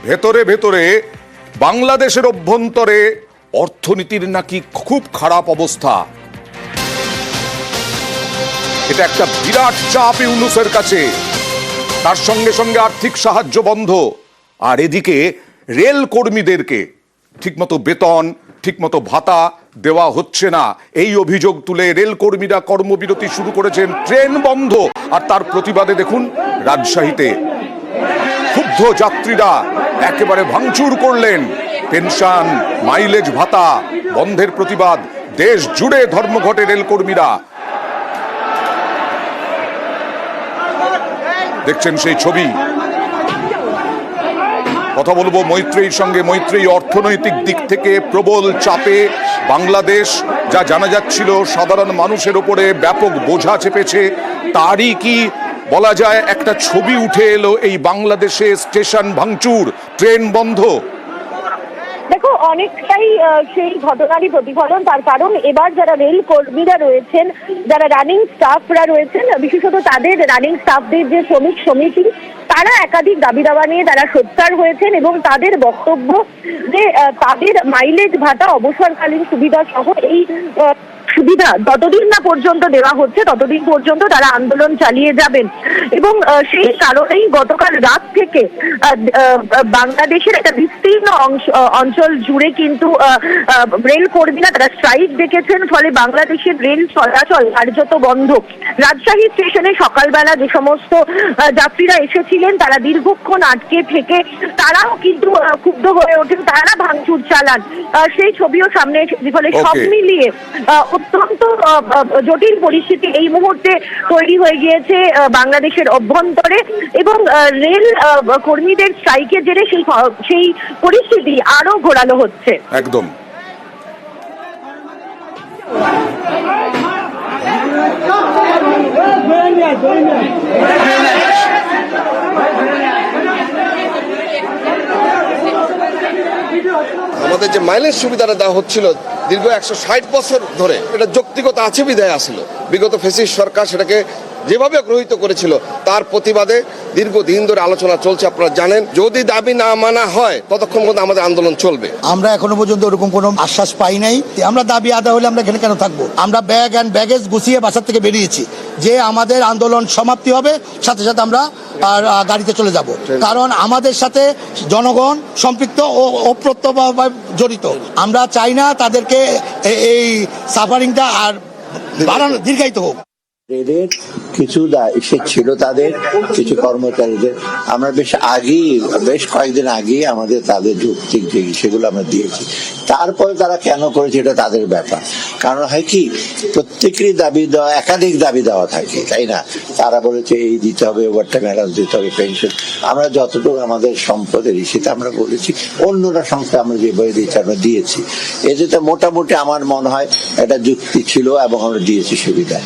ভেতরে ভেতরে বাংলাদেশের অভ্যন্তরে অর্থনীতির নাকি খুব খারাপ অবস্থা। এটা একটা বিরাট চাপ ইউনূসের কাছে। তার সঙ্গে সঙ্গে আর্থিক সাহায্য বন্ধ, আর এদিকে রেল কর্মীদেরকে ঠিকমতো বেতন, ঠিকমতো ভাতা দেওয়া হচ্ছে না। এই অভিযোগ তুলে রেল কর্মীরা কর্মবিরতি শুরু করেছেন, ট্রেন বন্ধ। আর তার প্রতিবাদে দেখুন রাজশাহীতে ক্ষুব্ধ যাত্রীরা একেবারে ভাঙচুর করলেন। পেনশন, মাইলেজ ভাতা বন্ধের প্রতিবাদ, দেশ জুড়ে ধর্মঘটে রেল কর্মীরা। দেখছেন সেই ছবি। কথা বলবো মৈত্রেয়ীর সঙ্গে। মৈত্রেয়ী, অর্থনৈতিক দিক থেকে প্রবল চাপে বাংলাদেশ, যা জানা যাচ্ছিল সাধারণ মানুষের উপরে ব্যাপক বোঝা চেপেছে, তারই কি বলা যায় একটা ছবি উঠে এলো এই বাংলাদেশে? স্টেশন ভাঙচুর, ট্রেন বন্ধ। দেখো, অনেকটাই সেই ঘটনারই প্রতিফলন। তার কারণ এবার যারা রেল কর্মীরা রয়েছেন, যারা রানিং স্টাফরা রয়েছেন, বিশেষত তাদের রানিং স্টাফদের যে শ্রমিক সমিতি, তারা একাধিক দাবি দাওয়া নিয়ে তারা সোচ্চার হয়েছেন এবং তাদের বক্তব্য যে তাদের মাইলেজ ভাতা, অবসরকালীন সুবিধা সহ এই সুবিধা যতদিন না পর্যন্ত দেওয়া হচ্ছে ততদিন পর্যন্ত তারা আন্দোলন চালিয়ে যাবেন। এবং সেই কারণেই গতকাল রাত থেকে বাংলাদেশের একটা বিস্তীর্ণ অঞ্চল জুড়ে কিন্তু রেল কর্মীরা তারা স্ট্রাইক ডেকেছেন। ফলে বাংলাদেশের রেল চলাচল কার্যত বন্ধ। রাজশাহী স্টেশনে সকালবেলা যে সমস্ত যাত্রীরা এসেছিলেন তারা দীর্ঘক্ষণ আটকে থেকে তারাও কিন্তু ক্ষুব্ধ হয়ে ওঠেন, তারা ভাঙচুর চালান। সেই ছবিও সামনে এসেছে। ফলে সব মিলিয়ে অত্যন্ত জটিল পরিস্থিতি এই মুহূর্তে তৈরি হয়ে গিয়েছে বাংলাদেশের অভ্যন্তরে। এবং রেল কর্মীদের স্ট্রাইকের জেরে সেই পরিস্থিতি আরো ঘোরালো হচ্ছে। একদম। আমাদের যে মাইলেজ সুবিধাটা দেওয়া হচ্ছিল দীর্ঘ 160 বছর ধরে, এটা যৌক্তিকতা আছে বিধায় আসছিল। বিগত ফ্যাসিস্ট সরকার সেটাকে যেভাবে গৃহীত করেছিল তার প্রতিবাদে দীর্ঘদিন ধরে আলোচনা চলছে। আপনারা জানেন, যদি দাবি না মানা হয় ততক্ষণ পর্যন্ত আমাদের আন্দোলন চলবে। আমরা এখনো পর্যন্ত ওরকম কোনো আশ্বাস পাই নাই। আমরা দাবি আদায় হলে আমরা এখানে কেন থাকবো? আমরা ব্যাগ অ্যান্ড ব্যাগেজ গুছিয়ে বাসার থেকে বেরিয়েছি যে আমাদের আন্দোলন সমাপ্তি হবে, সাথে সাথে আমরা গাড়িতে চলে যাব। কারণ আমাদের সাথে জনগণ সম্পৃক্ত ও অপ্রত্যক্ষভাবে জড়িত। আমরা চাই না তাদেরকে এই সাফারিংটা আর দীর্ঘায়িত হোক। রেলের কিছু ইস্যু ছিল, তাদের কিছু কর্মচারীদের আমরা বেশ কয়েকদিন আগেই আমাদের তাদের যৌক্তিক যে সেগুলো আমরা দিয়েছি। তারপরে তারা কেন করেছে এটা তাদের ব্যাপার। কারণ হয় কি, প্রত্যেকেরই দাবি দেওয়া, একাধিক দাবি দেওয়া থাকে, তাই না? তারা বলেছে এই দিতে হবে, ওভারটাইম অ্যালাউন্স দিতে হবে, পেনশন। আমরা যতটুকু আমাদের সম্পদের সেটা আমরা বলেছি, অন্যরা সংস্থা আমরা যে বই দিয়েছি আমরা দিয়েছি। এতে মোটামুটি আমার মনে হয় একটা যুক্তি ছিল এবং আমরা দিয়েছি সুবিধা।